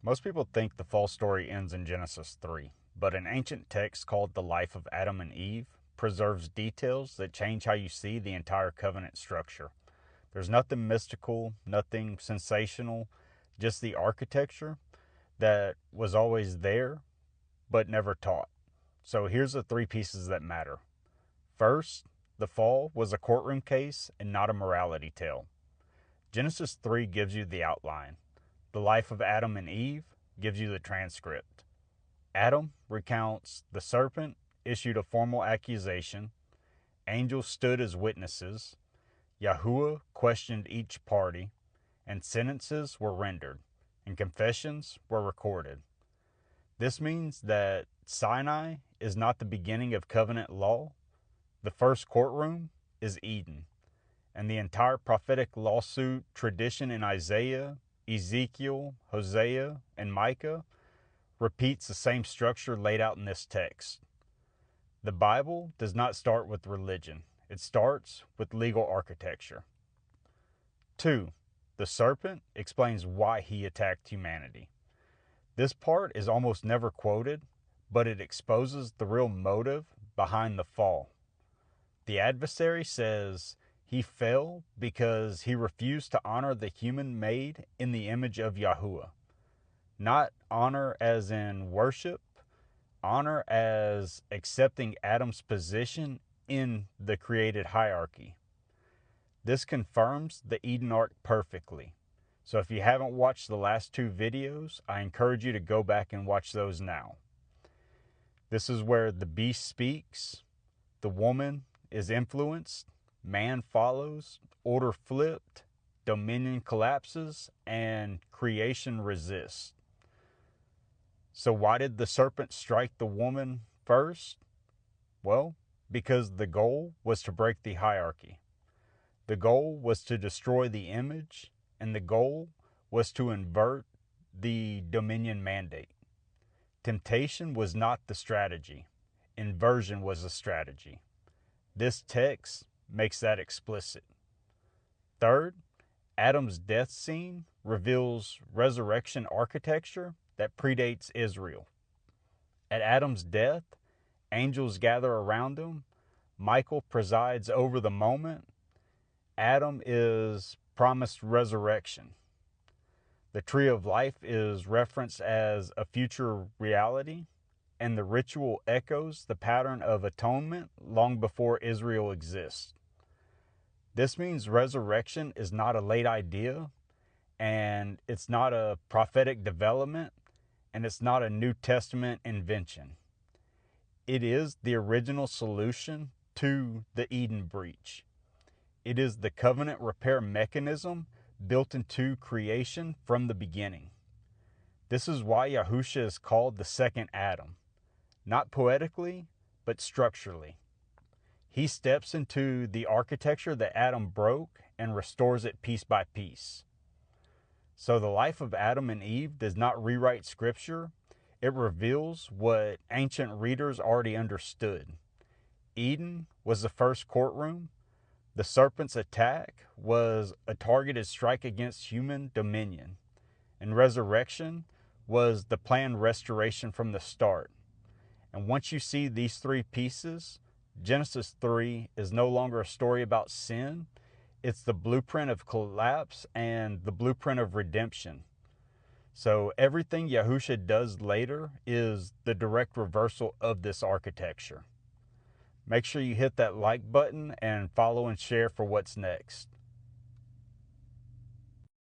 Most people think the fall story ends in Genesis 3, but an ancient text called The Life of Adam and Eve preserves details that change how you see the entire covenant structure. There's nothing mystical, nothing sensational, just the architecture that was always there but never taught. So here's the three pieces that matter. First, the fall was a courtroom case and not a morality tale. Genesis 3 gives you the outline. The life of Adam and Eve gives you the transcript. Adam recounts the serpent issued a formal accusation, angels stood as witnesses, Yahuwah questioned each party, and sentences were rendered, and confessions were recorded. This means that Sinai is not the beginning of covenant law. The first courtroom is Eden, and the entire prophetic lawsuit tradition in Isaiah, Ezekiel, Hosea, and Micah repeats the same structure laid out in this text. The Bible does not start with religion. It starts with legal architecture. 2. The serpent explains why he attacked humanity. This part is almost never quoted, but it exposes the real motive behind the fall. The adversary says he fell because he refused to honor the human made in the image of Yahuwah. Not honor as in worship, honor as accepting Adam's position in the created hierarchy. This confirms the Eden arc perfectly. So if you haven't watched the last two videos, I encourage you to go back and watch those now. This is where the beast speaks, the woman is influenced, man follows, order flipped, dominion collapses, and creation resists. So why did the serpent strike the woman first? Well, because the goal was to break the hierarchy. The goal was to destroy the image, and the goal was to invert the dominion mandate. Temptation was not the strategy. Inversion was the strategy. This text makes that explicit. Third, Adam's death scene reveals resurrection architecture that predates Israel. At Adam's death, angels gather around him. Michael presides over the moment. Adam is promised resurrection. The tree of life is referenced as a future reality, and the ritual echoes the pattern of atonement long before Israel exists. This means resurrection is not a late idea, and it's not a prophetic development, and it's not a New Testament invention. It is the original solution to the Eden breach. It is the covenant repair mechanism built into creation from the beginning. This is why Yahusha is called the second Adam, not poetically, but structurally. He steps into the architecture that Adam broke and restores it piece by piece. So the life of Adam and Eve does not rewrite scripture. It reveals what ancient readers already understood. Eden was the first courtroom. The serpent's attack was a targeted strike against human dominion. And resurrection was the planned restoration from the start. And once you see these three pieces, Genesis 3 is no longer a story about sin. It's the blueprint of collapse and the blueprint of redemption. So everything Yahusha does later is the direct reversal of this architecture. Make sure you hit that like button and follow and share for what's next.